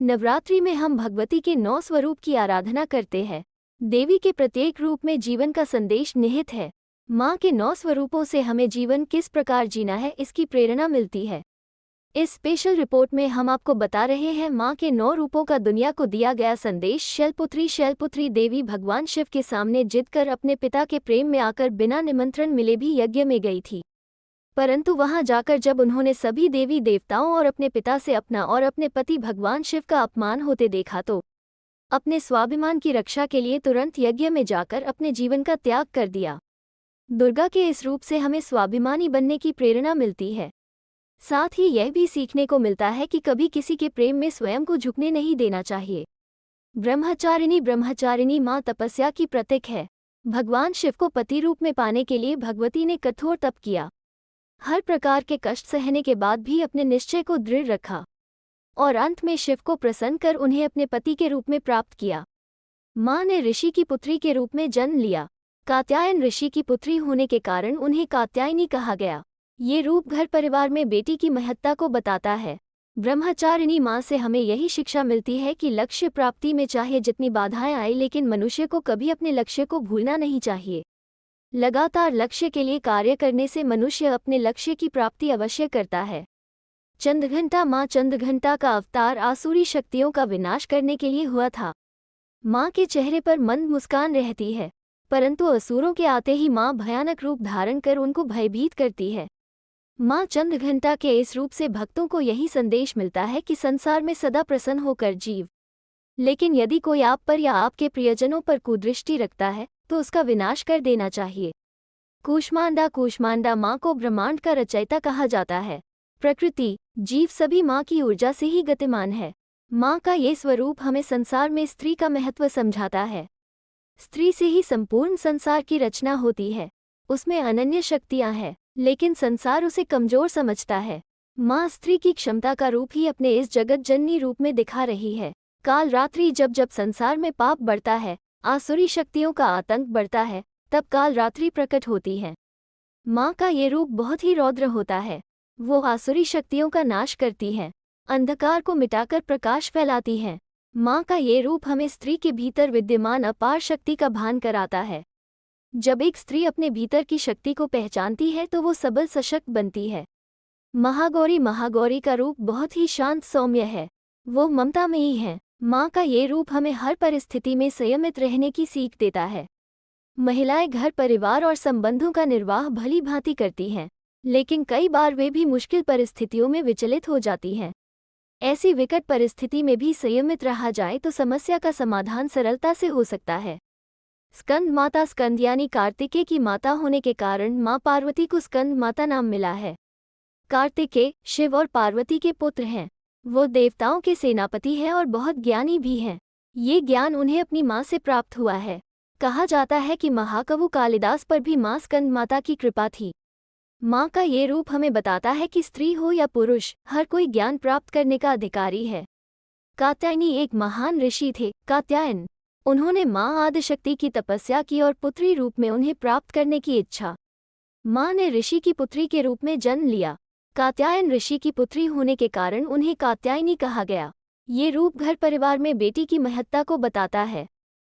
नवरात्रि में हम भगवती के 9 स्वरूप की आराधना करते हैं। देवी के प्रत्येक रूप में जीवन का संदेश निहित है। माँ के 9 स्वरूपों से हमें जीवन किस प्रकार जीना है, इसकी प्रेरणा मिलती है। इस स्पेशल रिपोर्ट में हम आपको बता रहे हैं माँ के 9 रूपों का दुनिया को दिया गया संदेश। शैलपुत्री देवी भगवान शिव के सामने जिद कर अपने पिता के प्रेम में आकर बिना निमंत्रण मिले भी यज्ञ में गई थी। परंतु वहां जाकर जब उन्होंने सभी देवी देवताओं और अपने पिता से अपना और अपने पति भगवान शिव का अपमान होते देखा तो अपने स्वाभिमान की रक्षा के लिए तुरंत यज्ञ में जाकर अपने जीवन का त्याग कर दिया। दुर्गा के इस रूप से हमें स्वाभिमानी बनने की प्रेरणा मिलती है। साथ ही यह भी सीखने को मिलता है कि कभी किसी के प्रेम में स्वयं को झुकने नहीं देना चाहिए। ब्रह्मचारिणी माँ तपस्या की प्रतीक है। भगवान शिव को पति रूप में पाने के लिए भगवती ने कठोर तप किया। हर प्रकार के कष्ट सहने के बाद भी अपने निश्चय को दृढ़ रखा और अंत में शिव को प्रसन्न कर उन्हें अपने पति के रूप में प्राप्त किया। माँ ने ऋषि की पुत्री के रूप में जन्म लिया। कात्यायन ऋषि की पुत्री होने के कारण उन्हें कात्यायनी कहा गया। ये रूप घर परिवार में बेटी की महत्ता को बताता है। ब्रह्मचारिणी माँ से हमें यही शिक्षा मिलती है कि लक्ष्य प्राप्ति में चाहे जितनी बाधाएं आए, लेकिन मनुष्य को कभी अपने लक्ष्य को भूलना नहीं चाहिए। लगातार लक्ष्य के लिए कार्य करने से मनुष्य अपने लक्ष्य की प्राप्ति अवश्य करता है। चंद्रघंटा माँ चंद्रघंटा का अवतार आसुरी शक्तियों का विनाश करने के लिए हुआ था। माँ के चेहरे पर मंद मुस्कान रहती है, परंतु असुरों के आते ही माँ भयानक रूप धारण कर उनको भयभीत करती है। माँ चंद्रघंटा के इस रूप से भक्तों को यही संदेश मिलता है कि संसार में सदा प्रसन्न होकर जीव, लेकिन यदि कोई आप पर या आपके प्रियजनों पर कुदृष्टि रखता है तो उसका विनाश कर देना चाहिए। कूष्मांडा माँ को ब्रह्मांड का रचयिता कहा जाता है। प्रकृति, जीव सभी माँ की ऊर्जा से ही गतिमान है। माँ का ये स्वरूप हमें संसार में स्त्री का महत्व समझाता है। स्त्री से ही संपूर्ण संसार की रचना होती है। उसमें अनन्य शक्तियाँ हैं, लेकिन संसार उसे कमजोर समझता है। माँ स्त्री की क्षमता का रूप ही अपने इस जगत जननी रूप में दिखा रही है। काल रात्रि जब संसार में पाप बढ़ता है, आसुरी शक्तियों का आतंक बढ़ता है, तब काल रात्रि प्रकट होती है। माँ का ये रूप बहुत ही रौद्र होता है। वो आसुरी शक्तियों का नाश करती है, अंधकार को मिटाकर प्रकाश फैलाती है। माँ का ये रूप हमें स्त्री के भीतर विद्यमान अपार शक्ति का भान कराता है। जब एक स्त्री अपने भीतर की शक्ति को पहचानती है तो वो सबल सशक्त बनती है। महागौरी का रूप बहुत ही शांत सौम्य है। वो ममतामयी है। माँ का ये रूप हमें हर परिस्थिति में संयमित रहने की सीख देता है। महिलाएं घर परिवार और संबंधों का निर्वाह भली भांति करती हैं, लेकिन कई बार वे भी मुश्किल परिस्थितियों में विचलित हो जाती हैं। ऐसी विकट परिस्थिति में भी संयमित रहा जाए तो समस्या का समाधान सरलता से हो सकता है। स्कंद माता, स्कंद यानी कार्तिकेय की माता होने के कारण माँ पार्वती को स्कंद माता नाम मिला है। कार्तिकेय शिव और पार्वती के पुत्र हैं। वो देवताओं के सेनापति हैं और बहुत ज्ञानी भी हैं। ये ज्ञान उन्हें अपनी माँ से प्राप्त हुआ है। कहा जाता है कि महाकवि कालिदास पर भी माँ स्कंद माता की कृपा थी। माँ का ये रूप हमें बताता है कि स्त्री हो या पुरुष, हर कोई ज्ञान प्राप्त करने का अधिकारी है। कात्यायनी एक महान ऋषि थे। कात्यायन, उन्होंने माँ आदिशक्ति की तपस्या की और पुत्री रूप में उन्हें प्राप्त करने की इच्छा। माँ ने ऋषि की पुत्री के रूप में जन्म लिया। कात्यायन ऋषि की पुत्री होने के कारण उन्हें कात्यायनी कहा गया। ये रूप घर परिवार में बेटी की महत्ता को बताता है।